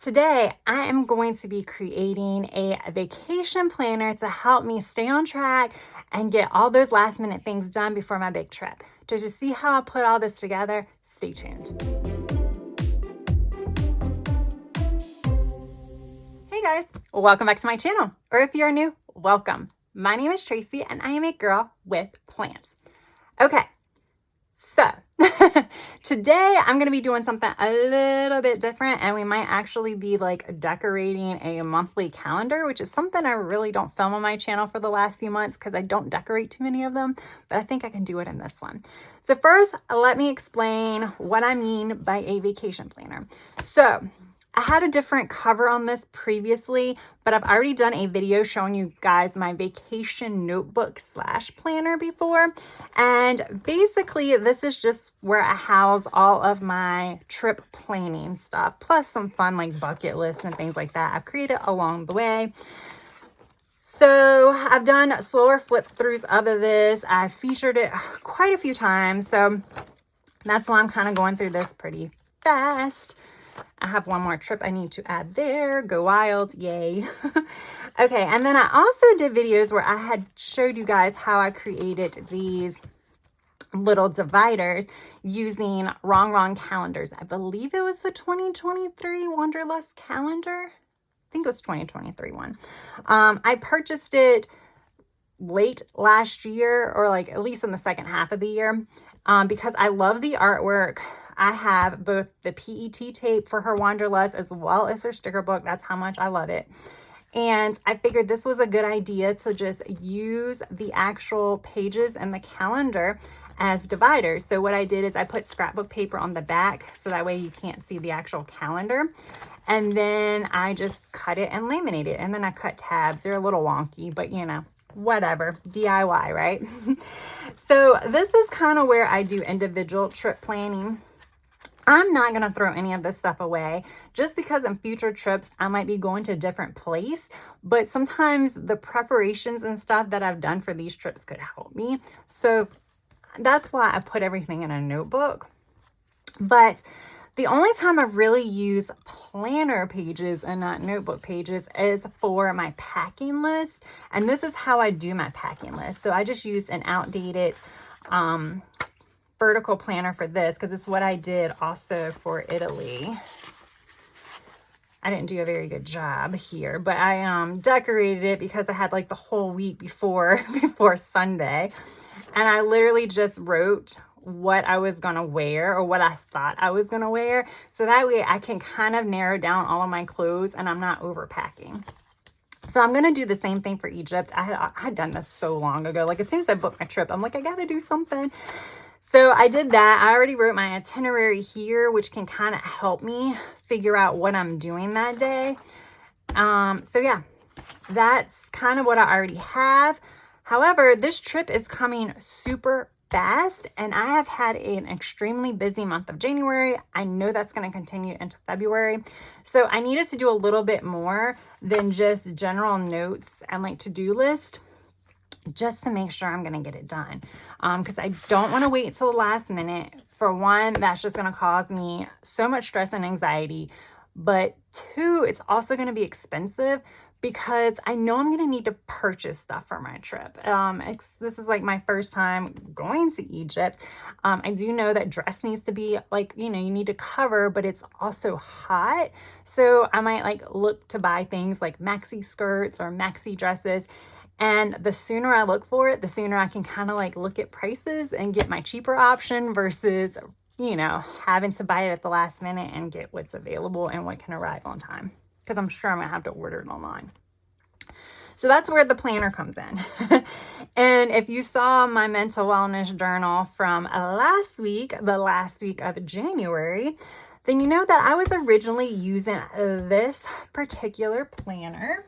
Today, I am going to be creating a vacation planner to help me stay on track and get all those last minute things done before my big trip. To just see how I put all this together, stay tuned. Hey guys, welcome back to my channel. Or if you're new, welcome. My name is Tracy and I am a girl with plans. Okay, so today I'm going to be doing something a little bit different, and we might actually be like decorating a monthly calendar, which is something I really don't film on my channel for the last few months because I don't decorate too many of them, but I think I can do it in this one. So first, let me explain what I mean by a vacation planner. So I had a different cover on this previously, but I've already done a video showing you guys my vacation notebook / planner before. And basically this is just where I house all of my trip planning stuff, plus some fun like bucket lists and things like that I've created along the way. So I've done slower flip throughs of this. I've featured it quite a few times. So that's why I'm kind of going through this pretty fast. I have one more trip I need to add there. Go wild, yay. Okay, and then I also did videos where I had showed you guys how I created these little dividers using Wrong calendars. I believe it was the 2023 Wanderlust calendar. I think it was 2023 one. I purchased it late last year, or like at least in the second half of the year, because I love the artwork. I have both the PET tape for her Wanderlust as well as her sticker book. That's how much I love it. And I figured this was a good idea to just use the actual pages in the calendar as dividers. So what I did is I put scrapbook paper on the back so that way you can't see the actual calendar. And then I just cut it and laminated it. And then I cut tabs. They're a little wonky, but you know, whatever, DIY, right? So this is kind of where I do individual trip planning. I'm not going to throw any of this stuff away just because in future trips, I might be going to a different place, but sometimes the preparations and stuff that I've done for these trips could help me. So that's why I put everything in a notebook. But the only time I really use planner pages and not notebook pages is for my packing list. And this is how I do my packing list. So I just use an outdated, vertical planner for this because it's what I did also for Italy. I didn't do a very good job here, but I decorated it because I had like the whole week before Sunday, and I literally just wrote what I was gonna wear or what I thought I was gonna wear, so that way I can kind of narrow down all of my clothes and I'm not overpacking. So I'm going to do the same thing for Egypt. I had done this so long ago. Like as soon as I booked my trip, I'm like, I got to do something. So I did that. I already wrote my itinerary here, which can kind of help me figure out what I'm doing that day. So yeah, that's kind of what I already have. However, this trip is coming super fast and I have had an extremely busy month of January. I know that's going to continue into February. So I needed to do a little bit more than just general notes and like to-do list, just to make sure I'm going to get it done. Because I don't want to wait till the last minute. For one, that's just going to cause me so much stress and anxiety. But two, it's also going to be expensive because I know I'm going to need to purchase stuff for my trip. This is like my first time going to Egypt. I do know that dress needs to be like, you need to cover, but it's also hot. So I might like look to buy things like maxi skirts or maxi dresses. And the sooner I look for it, the sooner I can kind of like look at prices and get my cheaper option versus, having to buy it at the last minute and get what's available and what can arrive on time. Because I'm sure I'm going to have to order it online. So that's where the planner comes in. And if you saw my mental wellness journal from last week, the last week of January, then you know that I was originally using this particular planner,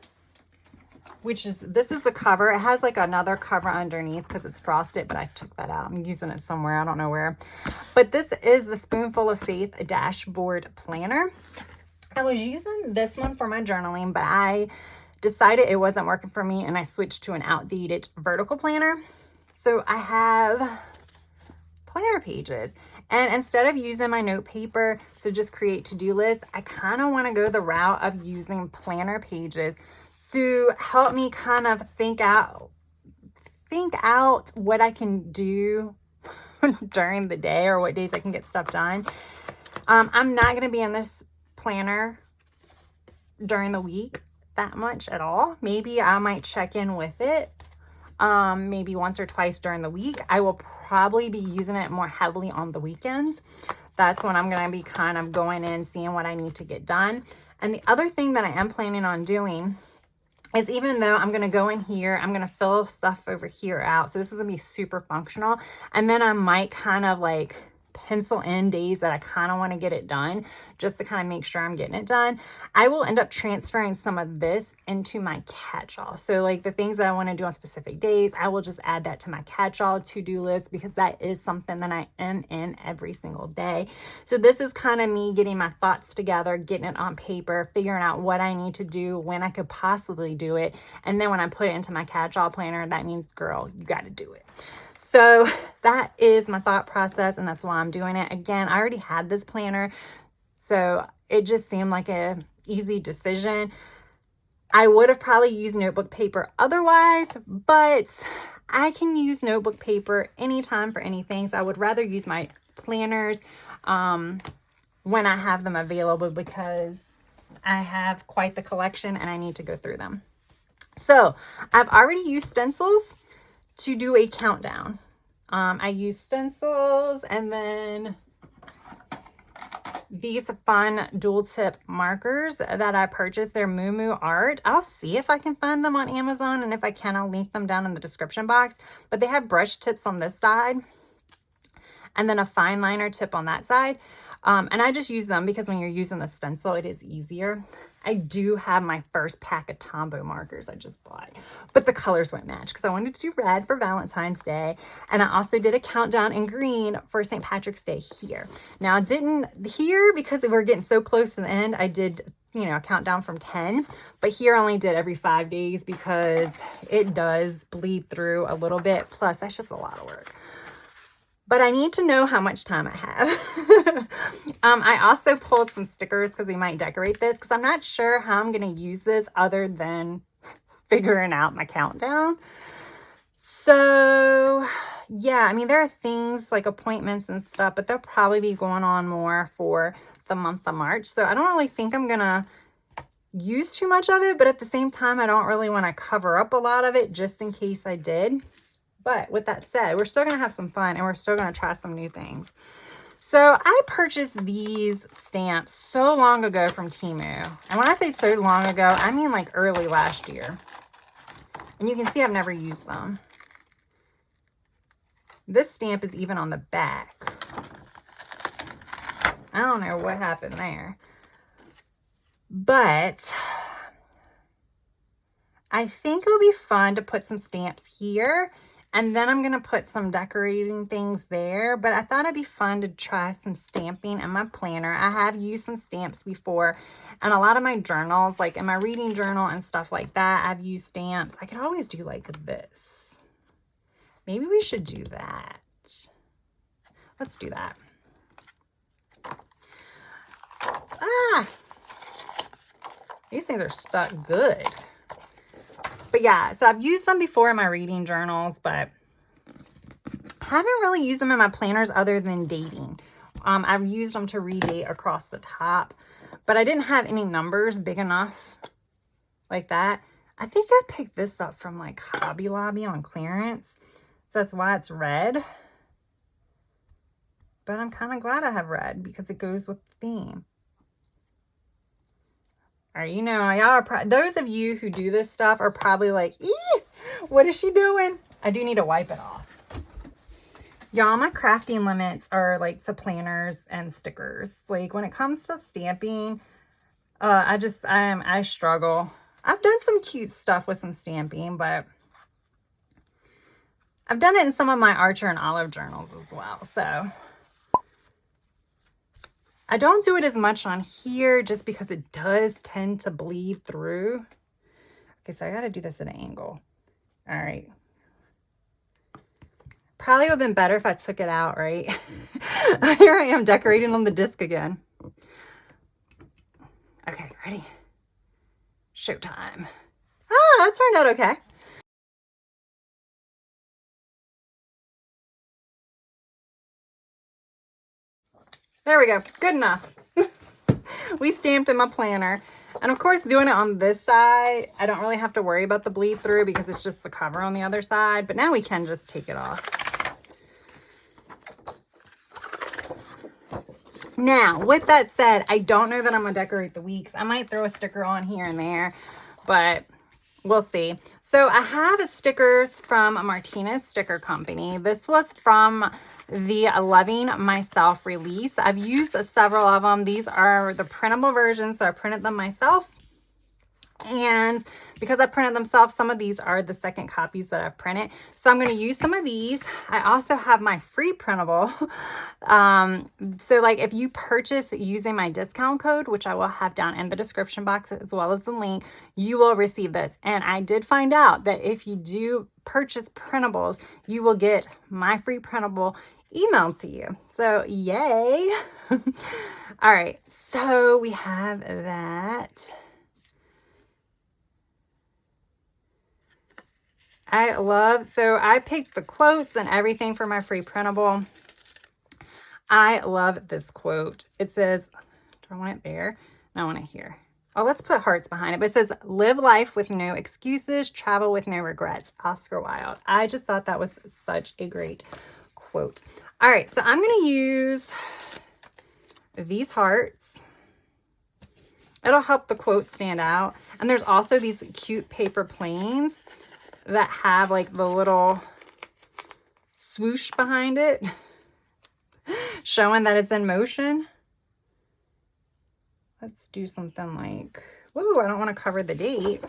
this is the cover. It has like another cover underneath because it's frosted, but I took that out. I'm using it somewhere. I don't know where. But this is the Spoonful of Faith Dashboard Planner. I was using this one for my journaling, but I decided it wasn't working for me and I switched to an outdated vertical planner. So I have planner pages And instead of using my note paper to just create to-do lists, I kind of want to go the route of using planner pages to help me kind of think out what I can do during the day or what days I can get stuff done. I'm not going to be in this planner during the week that much at all. Maybe I might check in with it maybe once or twice during the week. I will probably be using it more heavily on the weekends. That's when I'm going to be kind of going in, seeing what I need to get done. And the other thing that I am planning on doing is, even though I'm going to go in here, I'm going to fill stuff over here out. So this is going to be super functional. And then I might kind of like pencil in days that I kind of want to get it done, just to kind of make sure I'm getting it done. I will end up transferring some of this into my catch-all. So like the things that I want to do on specific days, I will just add that to my catch-all to-do list, because that is something that I am in every single day. So this is kind of me getting my thoughts together, getting it on paper, figuring out what I need to do, when I could possibly do it. And then when I put it into my catch-all planner, that means, girl, you got to do it. So that is my thought process, and that's why I'm doing it. Again, I already had this planner, so it just seemed like a easy decision. I would have probably used notebook paper otherwise, but I can use notebook paper anytime for anything. So I would rather use my planners when I have them available, because I have quite the collection and I need to go through them. So I've already used stencils to do a countdown. I use stencils, and then these fun dual tip markers that I purchased. They're Moo Moo Art. I'll see if I can find them on Amazon, and if I can, I'll link them down in the description box. But they have brush tips on this side and then a fine liner tip on that side. And I just use them because when you're using the stencil, it is easier. I do have my first pack of Tombow markers I just bought, but the colors won't match because I wanted to do red for Valentine's Day. And I also did a countdown in green for St. Patrick's Day here. Now I didn't here because we're getting so close to the end. I did, you know, a countdown from 10, but here I only did every 5 days because it does bleed through a little bit. Plus that's just a lot of work. But I need to know how much time I have. I also pulled some stickers because we might decorate this, because I'm not sure how I'm going to use this other than figuring out my countdown. So yeah, I mean, there are things like appointments and stuff, but they'll probably be going on more for the month of March. So I don't really think I'm going to use too much of it, but at the same time, I don't really want to cover up a lot of it just in case I did. But with that said, we're still going to have some fun, and we're still going to try some new things. So I purchased these stamps so long ago from Temu. And when I say so long ago, I mean like early last year. And you can see I've never used them. This stamp is even on the back. I don't know what happened there. But I think it'll be fun to put some stamps here. And then I'm going to put some decorating things there. But I thought it'd be fun to try some stamping in my planner. I have used some stamps before. And a lot of my journals, like in my reading journal and stuff like that, I've used stamps. I could always do like this. Maybe we should do that. Let's do that. Ah! These things are stuck good. But yeah, so I've used them before in my reading journals, but haven't really used them in my planners other than dating. I've used them to redate across the top, but I didn't have any numbers big enough like that. I think I picked this up from like Hobby Lobby on clearance. So that's why it's red. But I'm kind of glad I have red because it goes with the theme. All right, you know, y'all are those of you who do this stuff are probably like, "Ee, what is she doing?" I do need to wipe it off. Y'all, my crafting limits are like to planners and stickers. Like when it comes to stamping, I struggle. I've done some cute stuff with some stamping, but I've done it in some of my Archer and Olive journals as well. So I don't do it as much on here just because it does tend to bleed through. Okay, so I got to do this at an angle. All right. Probably would have been better if I took it out, right? Here I am decorating on the disc again. Okay, ready? Showtime. Ah, that turned out okay. There we go. Good enough. We stamped in my planner. And of course, doing it on this side, I don't really have to worry about the bleed through because it's just the cover on the other side. But now we can just take it off. Now, with that said, I don't know that I'm going to decorate the weeks. I might throw a sticker on here and there, but we'll see. So I have stickers from Martinez Sticker Company. This was from the Loving Myself release. I've used several of them. These are the printable versions, so I printed them myself. And because I printed themselves, some of these are the second copies that I've printed. So I'm going to use some of these. I also have my free printable. So like if you purchase using my discount code, which I will have down in the description box as well as the link, you will receive this. And I did find out that if you do purchase printables, you will get my free printable emailed to you. So yay. All right. So we have that. So I picked the quotes and everything for my free printable. I love this quote. It says, do I want it there? No, I want it here. Oh, let's put hearts behind it. But it says, live life with no excuses, travel with no regrets. Oscar Wilde. I just thought that was such a great quote. All right, so I'm going to use these hearts. It'll help the quote stand out. And there's also these cute paper planes that have like the little swoosh behind it, showing that it's in motion. Let's do something like, whoa, I don't want to cover the date.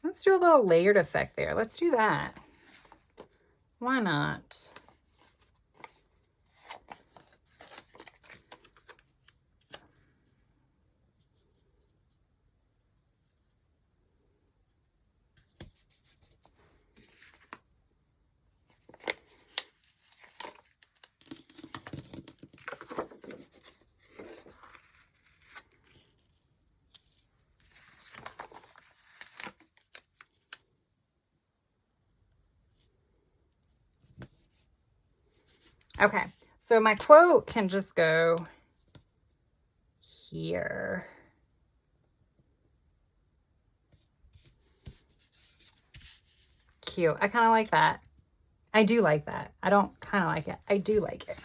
Let's do a little layered effect there. Let's do that. Why not? Okay, so my quote can just go here. Cute. I kind of like that. I do like that. I don't kind of like it. I do like it.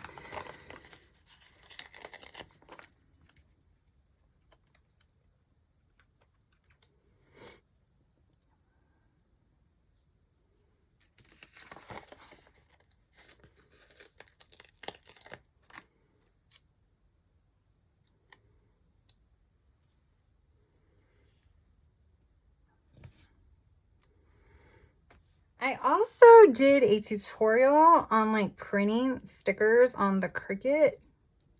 I also did a tutorial on like printing stickers on the Cricut,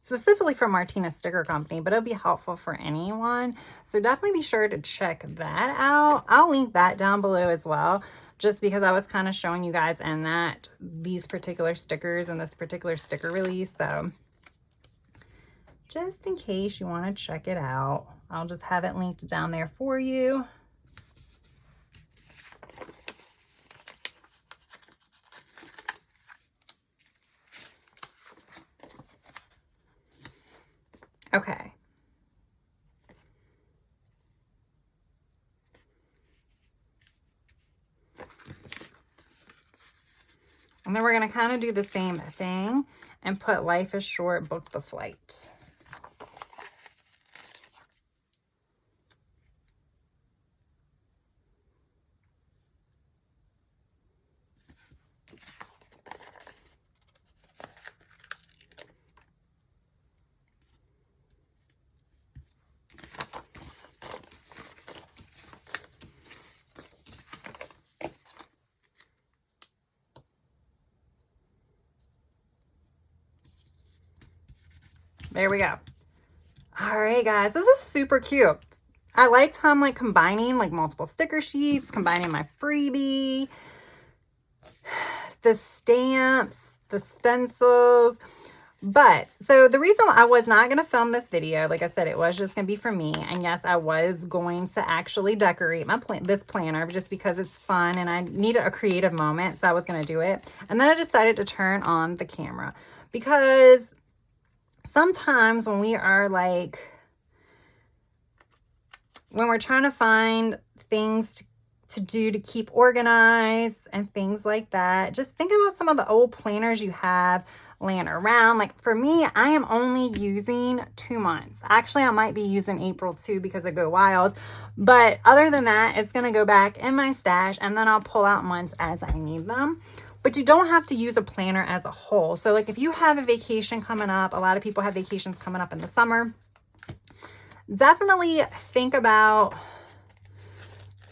specifically for Martinez Sticker Company, but it'll be helpful for anyone. So definitely be sure to check that out. I'll link that down below as well, just because I was kind of showing you guys in that these particular stickers and this particular sticker release. So just in case you want to check it out, I'll just have it linked down there for you. Okay. And then we're going to kind of do the same thing and put life is short, book the flight. There we go. All right, guys, this is super cute. I liked how I'm like combining like multiple sticker sheets, combining my freebie, the stamps, the stencils. But so the reason I was not going to film this video, like I said, it was just going to be for me. And yes, I was going to actually decorate my this planner just because it's fun and I needed a creative moment. So I was going to do it. And then I decided to turn on the camera because sometimes when we are like, when we're trying to find things to do to keep organized and things like that, just think about some of the old planners you have laying around. Like for me, I am only using 2 months. Actually, I might be using April too because I go wild. But other than that, it's going to go back in my stash and then I'll pull out months as I need them. But you don't have to use a planner as a whole. So like if you have a vacation coming up, a lot of people have vacations coming up in the summer. Definitely think about,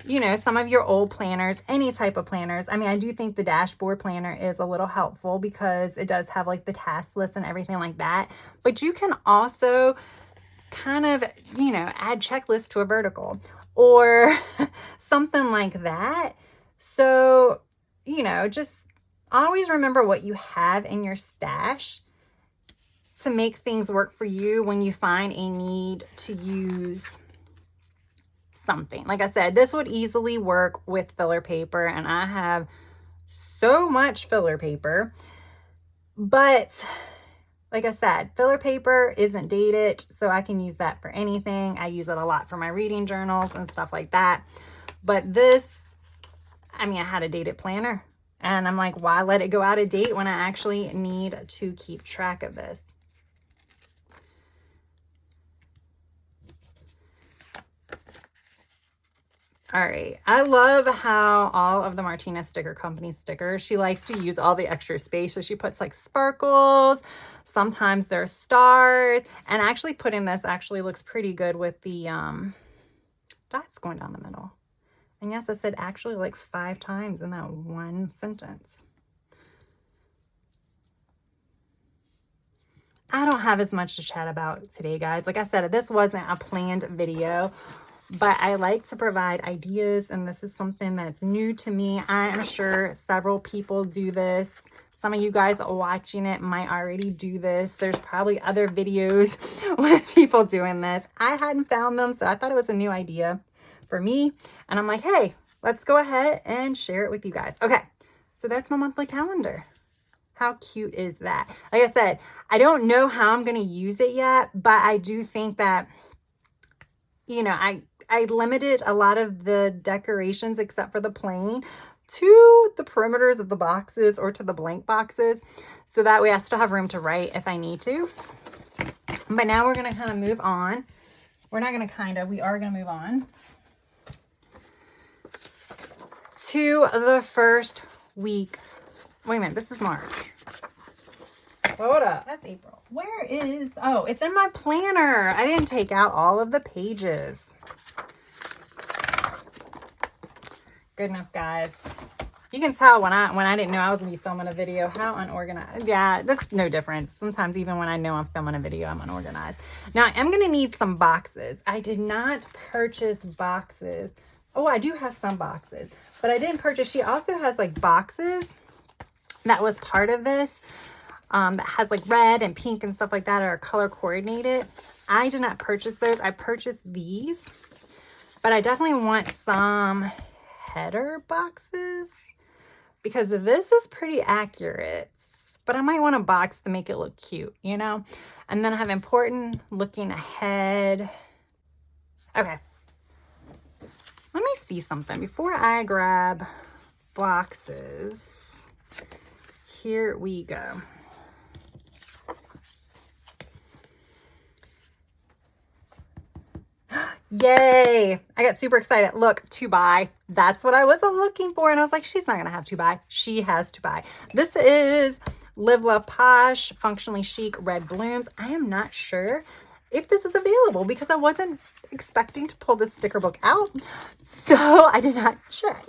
you know, some of your old planners, any type of planners. I mean, I do think the dashboard planner is a little helpful because it does have like the task list and everything like that. But you can also kind of, you know, add checklists to a vertical or something like that. So, you know, just always remember what you have in your stash to make things work for you when you find a need to use something. Like I said, this would easily work with filler paper, and I have so much filler paper. But like I said, filler paper isn't dated, so I can use that for anything. I use it a lot for my reading journals and stuff like that. But this, I mean, I had a dated planner, and I'm like, why let it go out of date when I actually need to keep track of this? All right, I love how all of the Martinez Sticker Company stickers, she likes to use all the extra space. So she puts like sparkles, sometimes there's stars, and actually putting this actually looks pretty good with the dots going down the middle. And yes, I said actually like 5 times in that one sentence. I don't have as much to chat about today, guys. Like I said, this wasn't a planned video, but I like to provide ideas, and this is something that's new to me. I am sure several people do this. Some of you guys watching it might already do this. There's probably other videos with people doing this. I hadn't found them, so I thought it was a new idea for me. And I'm like, hey, let's go ahead and share it with you guys. Okay, so that's my monthly calendar. How cute is that? Like I said, I don't know how I'm going to use it yet, but I do think that, you know, I limited a lot of the decorations except for the plain to the perimeters of the boxes or to the blank boxes. So that way I still have room to write if I need to. But now we're going to kind of move on. We're not going to kind of, we are going to move on to the first week. Wait a minute, this is March. Hold up, that's April. Where is, oh, it's in my planner. I didn't take out all of the pages. Goodness, guys. You can tell when I didn't know I was going to be filming a video, how unorganized. Yeah, that's no difference. Sometimes even when I know I'm filming a video, I'm unorganized. Now, I'm going to need some boxes. I did not purchase boxes. Oh, I do have some boxes, but I didn't purchase. She also has like boxes that was part of this that has like red and pink and stuff like that are color coordinated. I did not purchase those. I purchased these, but I definitely want some header boxes because this is pretty accurate, but I might want a box to make it look cute, you know? And then I have important looking ahead. Okay. Let me see something before I grab boxes. Here we go. Yay! I got super excited. Look, to buy. That's what I was looking for. And I was like, she's not going to have to buy. She has to buy. This is Live Love Posh Functionally Chic Red Blooms. I am not sure if this is available because I wasn't expecting to pull this sticker book out. So I did not check.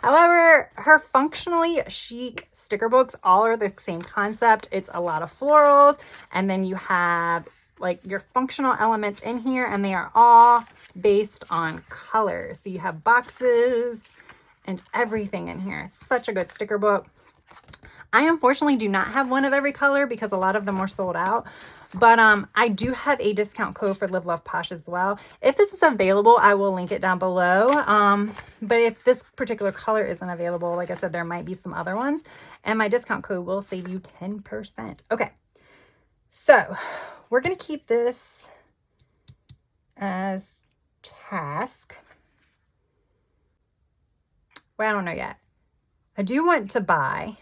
However, her Functionally Chic sticker books all are the same concept. It's a lot of florals. And then you have like your functional elements in here, and they are all based on colors. So you have boxes and everything in here. It's such a good sticker book. I unfortunately do not have one of every color because a lot of them were sold out. But I do have a discount code for Live Love Posh as well. If this is available, I will link it down below. But if this particular color isn't available, like I said, there might be some other ones. And my discount code will save you 10%. Okay, so we're going to keep this as task. Well, I don't know yet. I do want to buy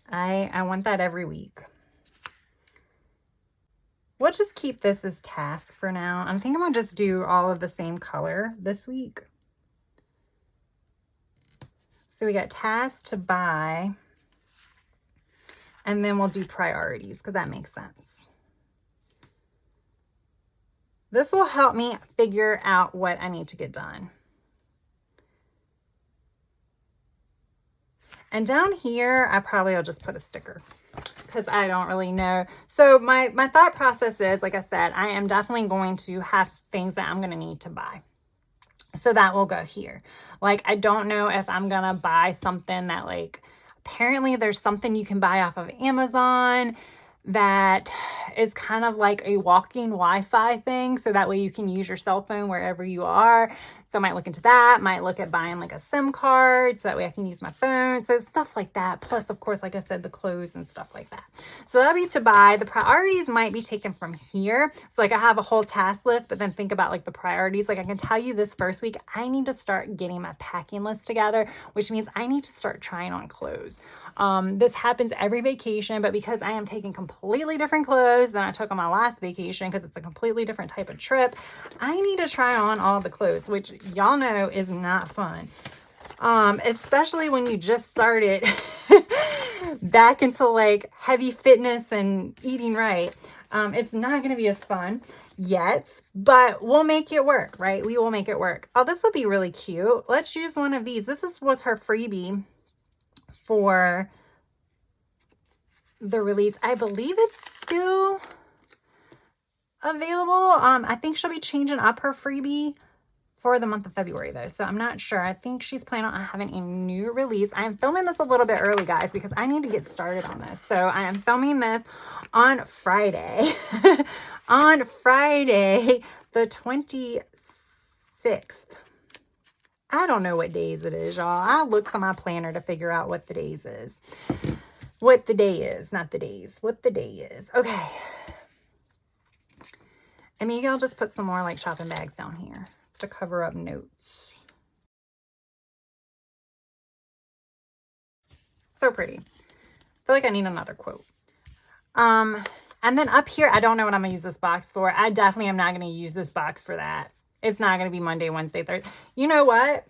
I want that every week. We'll just keep this as task for now. I'm thinking I'll just do all of the same color this week. So we got task to buy, and then we'll do priorities because that makes sense. This will help me figure out what I need to get done. And down here, I probably will just put a sticker because I don't really know. So my thought process is, like I said, I am definitely going to have things that I'm going to need to buy. So that will go here. Like, I don't know if I'm going to buy something that, like, apparently there's something you can buy off of Amazon that is kind of like a walking Wi-Fi thing. So that way you can use your cell phone wherever you are. So I might look into that, might look at buying like a SIM card so that way I can use my phone. So stuff like that. Plus, of course, like I said, the clothes and stuff like that. So that'll be to buy. The priorities might be taken from here. So like I have a whole task list, but then think about like the priorities. Like I can tell you this first week, I need to start getting my packing list together, which means I need to start trying on clothes. This happens every vacation, but because I am taking completely different clothes than I took on my last vacation, because it's a completely different type of trip, I need to try on all the clothes, which y'all know is not fun. Especially when you just started back into like heavy fitness and eating right. It's not going to be as fun yet, but we'll make it work, right? We will make it work. Oh, this will be really cute. Let's use one of these. This was her freebie for the release. I believe it's still available. I think she'll be changing up her freebie for the month of February though, so I'm not sure. I think she's planning on having a new release. I'm filming this a little bit early, guys, because I need to get started on this. So I am filming this on Friday. On Friday the 26th. I don't know what days it is, y'all. I'll look on my planner to figure out what the days is. What the day is, not the days. What the day is. Okay. And maybe I'll just put some more like shopping bags down here to cover up notes. So pretty. I feel like I need another quote. And then up here, I don't know what I'm going to use this box for. I definitely am not going to use this box for that. It's not going to be Monday, Wednesday, Thursday. You know what?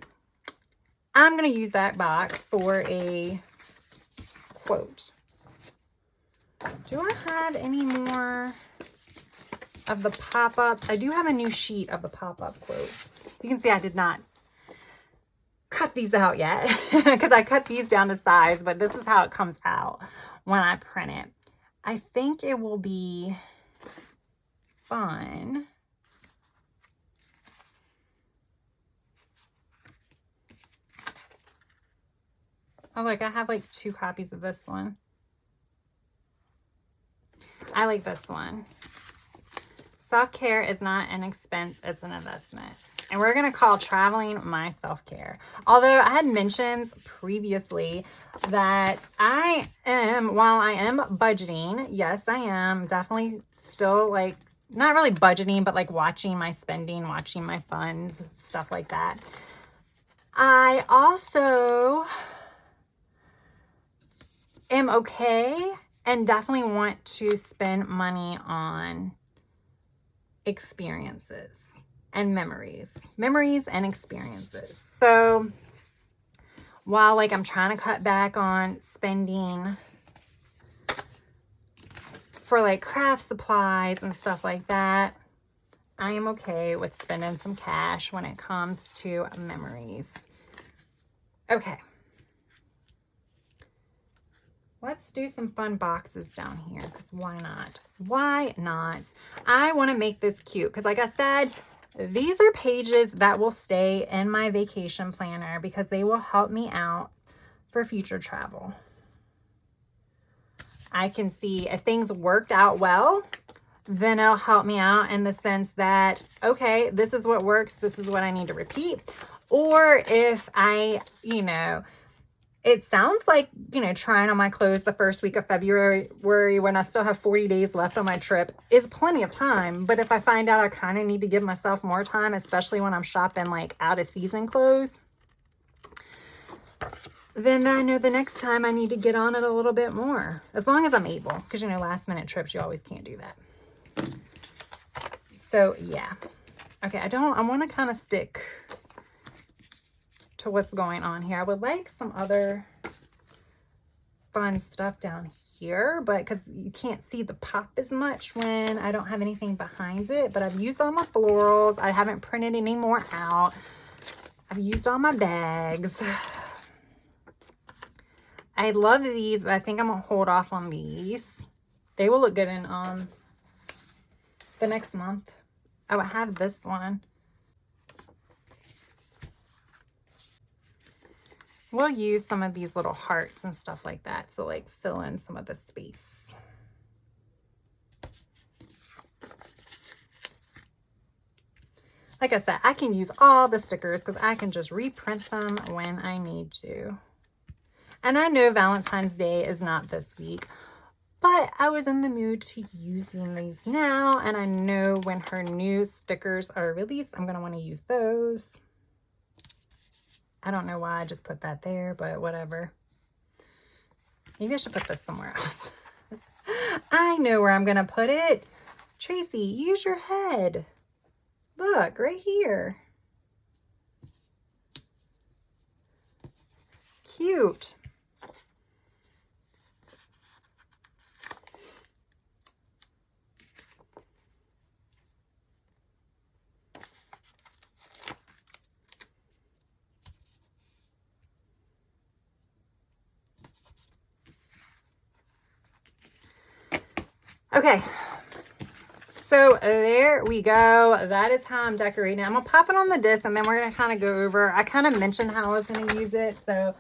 I'm going to use that box for a quote. Do I have any more of the pop-ups? I do have a new sheet of the pop-up quotes. You can see I did not cut these out yet because I cut these down to size, but this is how it comes out when I print it. I think it will be fun. Oh, look, I have like 2 copies of this one. I like this one. Self-care is not an expense, it's an investment. And we're going to call traveling my self-care. Although I had mentioned previously that I am, while I am budgeting, yes, I am definitely still like, not really budgeting, but like watching my spending, watching my funds, stuff like that. I also am okay and definitely want to spend money on experiences and memories and experiences. So while like I'm trying to cut back on spending for like craft supplies and stuff like that, I am okay with spending some cash when it comes to memories. Okay. let's do some fun boxes down here, because why not? Why not? I want to make this cute because, like I said, these are pages that will stay in my vacation planner because they will help me out for future travel. I can see if things worked out well, then it'll help me out in the sense that, okay, this is what works. This is what I need to repeat. Or if I, it sounds like, trying on my clothes the first week of February when I still have 40 days left on my trip is plenty of time. But if I find out I kind of need to give myself more time, especially when I'm shopping like out of season clothes, then I know the next time I need to get on it a little bit more, as long as I'm able, because, last minute trips, you always can't do that. So yeah. Okay. I want to kind of stick to what's going on here. I would like some other fun stuff down here, but because you can't see the pop as much when I don't have anything behind it, but I've used all my florals. I haven't printed any more out. I've used all my bags. I love these, but I think I'm gonna hold off on these. They will look good in the next month. Oh, I have this one. We'll use some of these little hearts and stuff like that to like fill in some of the space. Like I said, I can use all the stickers because I can just reprint them when I need to. And I know Valentine's Day is not this week, but I was in the mood to using these now. And I know when her new stickers are released, I'm going to want to use those. I don't know why I just put that there, but whatever. Maybe I should put this somewhere else. I know where I'm going to put it. Tracy, use your head. Look, right here. Cute. Okay, so there we go. That is how I'm decorating. I'm going to pop it on the disc and then we're going to kind of go over. I kind of mentioned how I was going to use it, so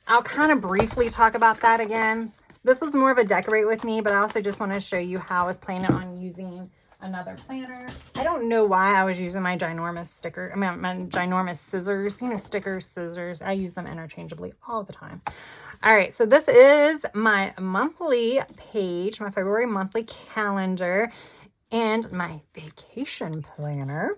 I'll kind of briefly talk about that again. This is more of a decorate with me, but I also just want to show you how I was planning on using another planner. I don't know why I was using my ginormous my ginormous scissors. Stickers, scissors. I use them interchangeably all the time. All right, so this is my monthly page, my February monthly calendar, and my vacation planner.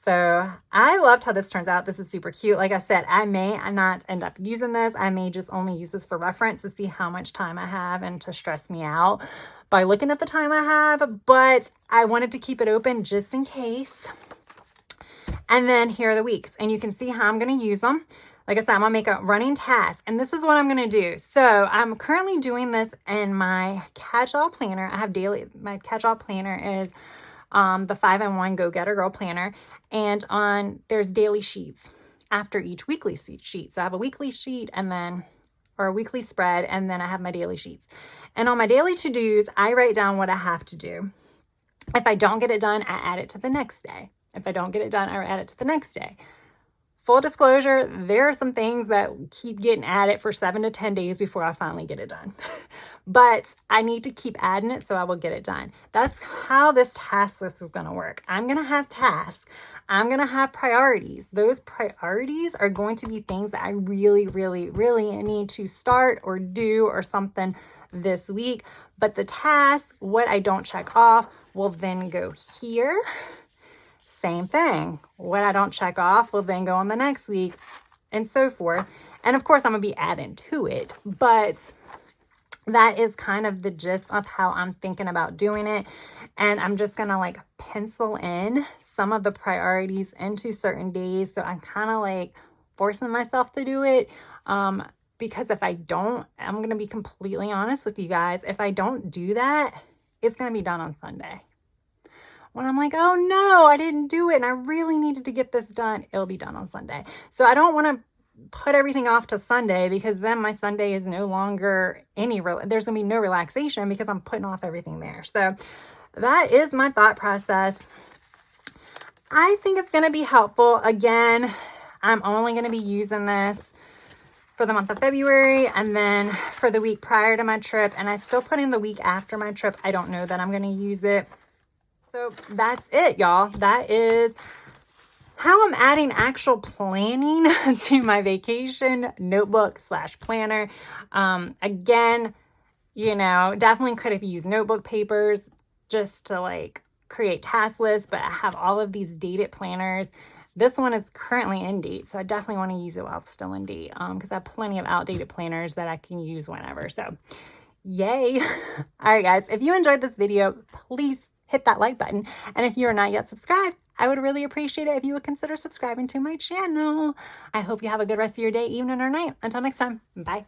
So I loved how this turns out. This is super cute. Like I said, I may not end up using this. I may just only use this for reference to see how much time I have and to stress me out by looking at the time I have, but I wanted to keep it open just in case. And then here are the weeks, and you can see how I'm going to use them. Like I said, I'm going to make a running task, and this is what I'm going to do. So I'm currently doing this in my catch-all planner. I have my catch-all planner is the 5-in-1 Go-Getter Girl Planner, and there's daily sheets after each weekly sheet. So I have a weekly sheet or a weekly spread, and then I have my daily sheets. And on my daily to-dos, I write down what I have to do. If I don't get it done, I add it to the next day. If I don't get it done, I add it to the next day. Full disclosure, there are some things that keep getting added for 7 to 10 days before I finally get it done. But I need to keep adding it so I will get it done. That's how this task list is going to work. I'm going to have tasks. I'm going to have priorities. Those priorities are going to be things that I really, really, really need to start or do or something this week. But the task, what I don't check off, will then go here. Same thing. What I don't check off will then go on the next week and so forth. And of course, I'm going to be adding to it. But that is kind of the gist of how I'm thinking about doing it. And I'm just going to like pencil in some of the priorities into certain days. So I'm kind of like forcing myself to do it. Because if I don't, I'm going to be completely honest with you guys. If I don't do that, it's going to be done on Sunday. When I'm like, oh no, I didn't do it and I really needed to get this done, it'll be done on Sunday. So I don't want to put everything off to Sunday, because then my Sunday is no longer there's gonna be no relaxation because I'm putting off everything there. So that is my thought process. I think it's gonna be helpful. Again, I'm only gonna be using this for the month of February and then for the week prior to my trip, and I still put in the week after my trip. I don't know that I'm gonna use it. So that's it, y'all. That is how I'm adding actual planning to my vacation notebook / planner. Again, you know, definitely could have used notebook papers just to like create task lists, but I have all of these dated planners. This one is currently in date, so I definitely want to use it while it's still in date, because I have plenty of outdated planners that I can use whenever. So yay. All right, guys, if you enjoyed this video, please hit that like button. And if you're not yet subscribed, I would really appreciate it if you would consider subscribing to my channel. I hope you have a good rest of your day, evening, or night. Until next time, bye.